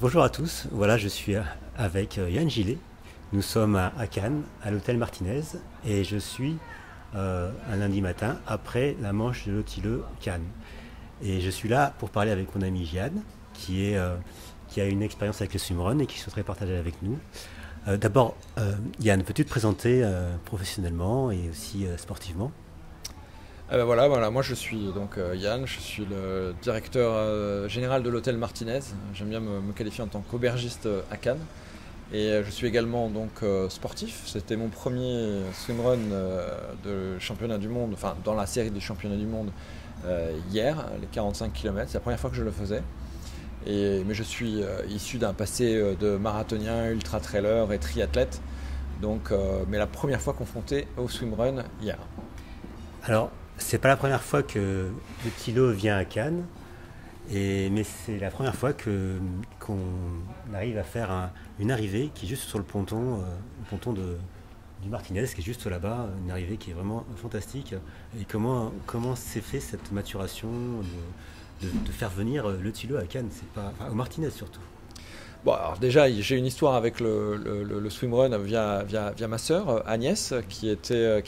Bonjour à tous, voilà je suis avec Yann Gillet. Nous sommes à Cannes, à l'hôtel Martinez, et je suis un lundi matin après la manche de l'Autileux Cannes. Et je suis là pour parler avec mon ami Yann, qui a une expérience avec le swimrun et qui souhaiterait partager avec nous. D'abord, Yann, peux-tu te présenter professionnellement et aussi sportivement? Voilà, moi je suis donc Yann, je suis le directeur général de l'hôtel Martinez. J'aime bien me qualifier en tant qu'aubergiste à Cannes. Et je suis également donc sportif. C'était mon premier swimrun de championnat du monde, enfin dans la série des championnats du monde hier, les 45 km. C'est la première fois que je le faisais. Mais je suis issu d'un passé de marathonien, ultra-trailer et triathlète. Mais la première fois confronté au swimrun hier. Alors, c'est pas la première fois que le Tilo vient à Cannes, mais c'est la première fois qu'on arrive à faire une arrivée qui est juste sur le ponton du Martinez, qui est juste là-bas, une arrivée qui est vraiment fantastique. Et comment s'est fait cette maturation de faire venir le Tilo à Cannes, c'est pas, enfin, au Martinez surtout. Bon, alors déjà, j'ai une histoire avec le swimrun via ma sœur Agnès, qui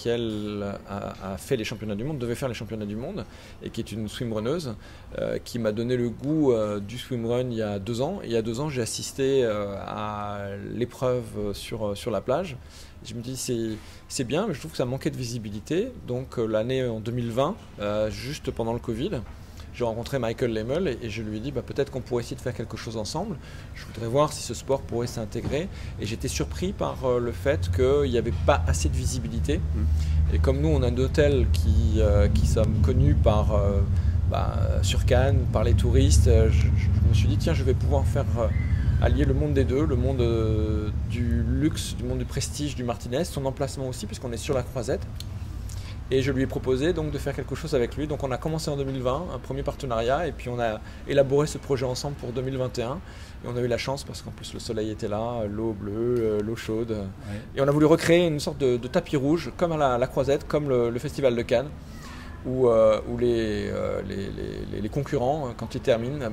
elle a fait les championnats du monde, devait faire les championnats du monde, et qui est une swimrunneuse, qui m'a donné le goût du swimrun il y a 2 ans. Et il y a 2 ans, j'ai assisté à l'épreuve sur la plage. Je me dis c'est bien, mais je trouve que ça manquait de visibilité. Donc l'année en 2020, juste pendant le Covid. J'ai rencontré Michael Lemmel et je lui ai dit peut-être qu'on pourrait essayer de faire quelque chose ensemble. Je voudrais voir si ce sport pourrait s'intégrer. Et j'étais surpris par le fait qu'il n'y avait pas assez de visibilité. Et comme nous, on a un hôtel qui sommes connus sur Cannes, par les touristes, je me suis dit tiens, je vais pouvoir faire allier le monde des deux, le monde du luxe, du monde du prestige du Martinez, son emplacement aussi, puisqu'on est sur la Croisette. Et je lui ai proposé donc de faire quelque chose avec lui. Donc on a commencé en 2020, un premier partenariat, et puis on a élaboré ce projet ensemble pour 2021. Et on a eu la chance parce qu'en plus le soleil était là, l'eau bleue, l'eau chaude. Ouais. Et on a voulu recréer une sorte de tapis rouge, comme à la Croisette, comme le Festival de Cannes, où les concurrents, quand ils terminent,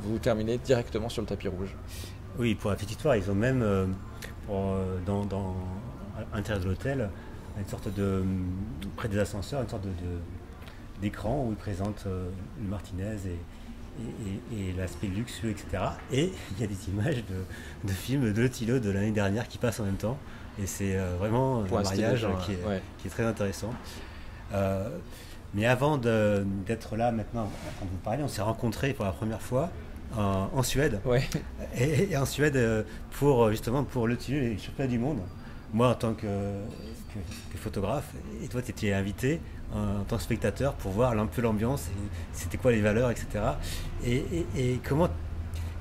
vous terminez directement sur le tapis rouge. Oui, pour la petite histoire, ils ont même, à l'intérieur de l'hôtel, une sorte près des ascenseurs, une sorte d'écran où ils présentent le Martinez et l'aspect luxueux, etc. Et il y a des images de films de Tilo de l'année dernière qui passent en même temps. Et c'est vraiment un mariage qui est très intéressant. Mais avant d'être là maintenant, quand vous parlez, on s'est rencontrés pour la première fois en Suède. Ouais. Et en Suède, justement pour le Tilo et les championnats du monde. Moi en tant que photographe, et toi tu étais invité en tant que spectateur pour voir un peu l'ambiance, et c'était quoi les valeurs, etc. Et comment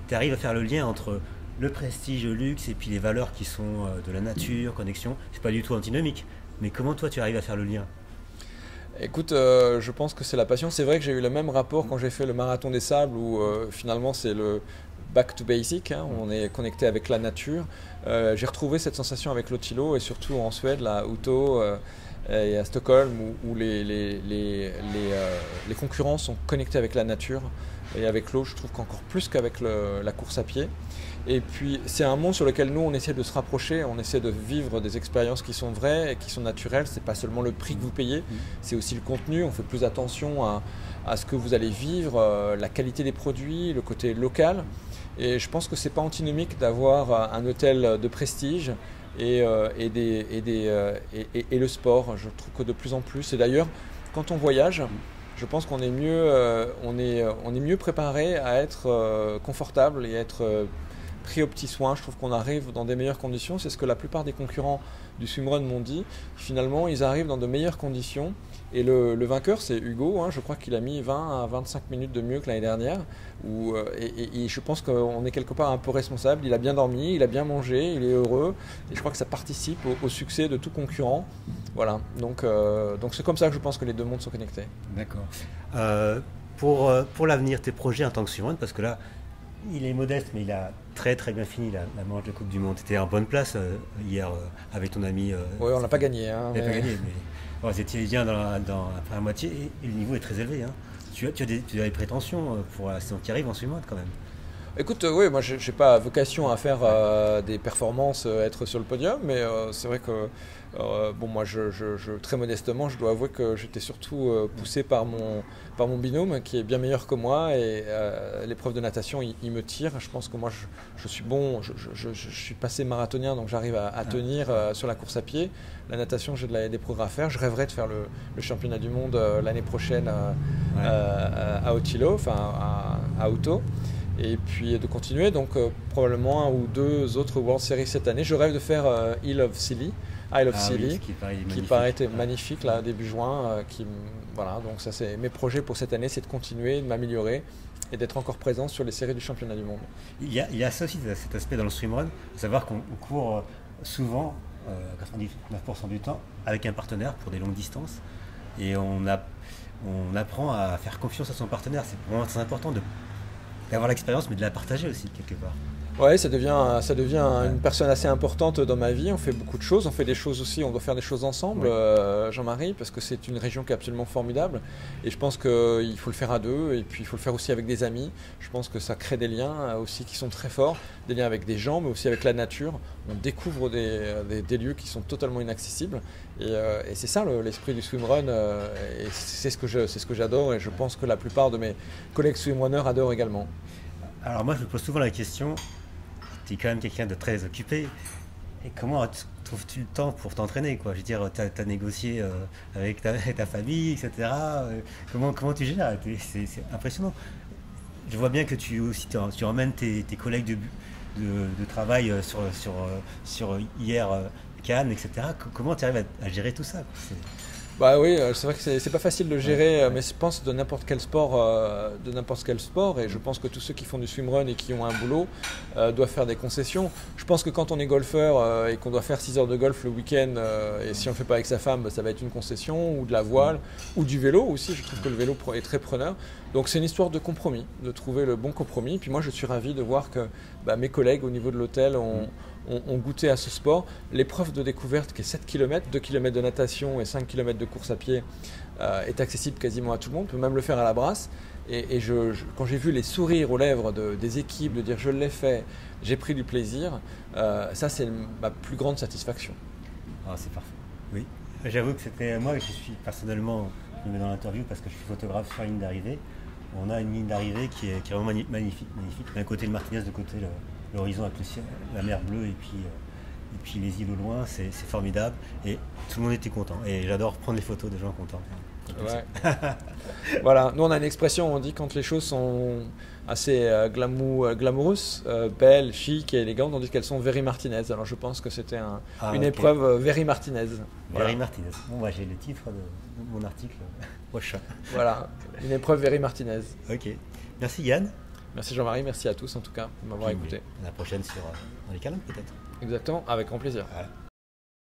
tu arrives à faire le lien entre le prestige, le luxe et puis les valeurs qui sont de la nature, connexion. C'est pas du tout antinomique, mais comment toi tu arrives à faire le lien? Écoute, je pense que c'est la passion. C'est vrai que j'ai eu le même rapport quand j'ai fait le marathon des sables où finalement c'est le back to basic, hein, on est connecté avec la nature. J'ai retrouvé cette sensation avec l'Otilo et surtout en Suède, là, à Uto et à Stockholm où les concurrents sont connectés avec la nature et avec l'eau, je trouve qu'encore plus qu'avec la course à pied. Et puis c'est un monde sur lequel nous on essaie de se rapprocher, on essaie de vivre des expériences qui sont vraies et qui sont naturelles. C'est pas seulement le prix que vous payez, c'est aussi le contenu. On fait plus attention à ce que vous allez vivre, la qualité des produits, le côté local. Et je pense que c'est pas antinomique d'avoir un hôtel de prestige et le sport. Je trouve que de plus en plus. Et d'ailleurs, quand on voyage, je pense qu'on est mieux préparé à être confortable et à être pris aux petits soins. Je trouve qu'on arrive dans des meilleures conditions. C'est ce que la plupart des concurrents du swimrun m'ont dit. Finalement, ils arrivent dans de meilleures conditions. Et le vainqueur, c'est Hugo. Hein, je crois qu'il a mis 20 à 25 minutes de mieux que l'année dernière. Et je pense qu'on est quelque part un peu responsable. Il a bien dormi, il a bien mangé, il est heureux. Et je crois que ça participe au succès de tout concurrent. Voilà. Donc c'est comme ça que je pense que les deux mondes sont connectés. D'accord. Pour l'avenir, tes projets en tant que swimrun, parce que là, il est modeste, mais il a très très bien fini la manche de Coupe du Monde. Tu étais en bonne place hier avec ton ami. Oui, on n'a pas gagné. Hein, pas gagné, mais vous étiez bien dans la première moitié et le niveau est très élevé. Hein. Tu as des prétentions pour la saison qui arrive en suivante quand même. Écoute, oui, moi j'ai pas vocation à faire des performances, être sur le podium, mais c'est vrai que bon, moi très modestement, je dois avouer que j'étais surtout poussé par mon binôme qui est bien meilleur que moi et l'épreuve de natation, il me tire. Je pense que moi je suis bon, je suis passé marathonien, donc j'arrive à tenir sur la course à pied. La natation, j'ai des progrès à faire. Je rêverais de faire le championnat du monde l'année prochaine à Otilo, enfin à Auto. Et puis de continuer, donc probablement un ou deux autres World Series cette année. Je rêve de faire Isle of Scilly, Oui, qui paraît magnifique là, début juin. Voilà, donc ça c'est mes projets pour cette année, c'est de continuer, de m'améliorer et d'être encore présent sur les séries du championnat du monde. Il y a ça aussi, cet aspect dans le swimrun, de savoir qu'on court souvent, 99% du temps, avec un partenaire pour des longues distances. Et on apprend à faire confiance à son partenaire. C'est vraiment très important d'avoir l'expérience, mais de la partager aussi, quelque part. Ouais, ça devient une personne assez importante dans ma vie. On fait beaucoup de choses, on fait des choses aussi, on doit faire des choses ensemble, oui. Jean-Marie, parce que c'est une région qui est absolument formidable. Et je pense qu'il faut le faire à deux, et puis il faut le faire aussi avec des amis. Je pense que ça crée des liens aussi qui sont très forts, des liens avec des gens, mais aussi avec la nature. On découvre des lieux qui sont totalement inaccessibles. Et c'est ça l'esprit du swimrun, et c'est ce que j'adore, et je pense que la plupart de mes collègues swimrunners adorent également. Alors moi, je me pose souvent la question, tu es quand même quelqu'un de très occupé, et comment trouves-tu le temps pour t'entraîner, quoi? Je veux dire, tu as négocié avec ta famille, etc. Comment tu gères? C'est impressionnant. Je vois bien que tu emmènes tes collègues de travail sur hier Cannes, etc. Comment tu arrives à gérer tout ça? Bah oui, c'est vrai que c'est pas facile de gérer, mais je pense de n'importe quel sport, et je pense que tous ceux qui font du swimrun et qui ont un boulot doivent faire des concessions. Je pense que quand on est golfeur et qu'on doit faire 6 heures de golf le week-end, et si on le fait pas avec sa femme, ça va être une concession, ou de la voile, ou du vélo aussi. Je trouve que le vélo est très preneur. Donc c'est une histoire de compromis, de trouver le bon compromis. Puis moi je suis ravi de voir que mes collègues au niveau de l'hôtel ont goûté à ce sport. L'épreuve de découverte qui est 7 km, 2 km de natation et 5 km de course à pied est accessible quasiment à tout le monde, on peut même le faire à la brasse. Et quand j'ai vu les sourires aux lèvres des équipes, de dire je l'ai fait, j'ai pris du plaisir, ça c'est ma plus grande satisfaction. Ah, c'est parfait. Oui. J'avoue que c'était moi, je suis personnellement, je me mets dans l'interview parce que je suis photographe sur la ligne d'arrivée. On a une ligne d'arrivée qui est vraiment magnifique. D'un côté le Martinez, de côté l'horizon avec le ciel, la mer bleue et puis les îles au loin, c'est formidable. Et tout le monde était content. Et j'adore prendre les photos des gens contents. Ouais. Voilà, nous on a une expression, on dit quand les choses sont assez glamoureuses, belles, chic et élégantes, on dit qu'elles sont very Martinez. Alors je pense que c'était une épreuve very Martinez. Voilà. Very Martinez. Bon, moi j'ai le titre de mon article prochain. Voilà, une épreuve very Martinez. Ok. Merci Yann. Merci Jean-Marie, merci à tous en tout cas de m'avoir écouté. La prochaine sur les câlins peut-être. Exactement, avec grand plaisir. Voilà.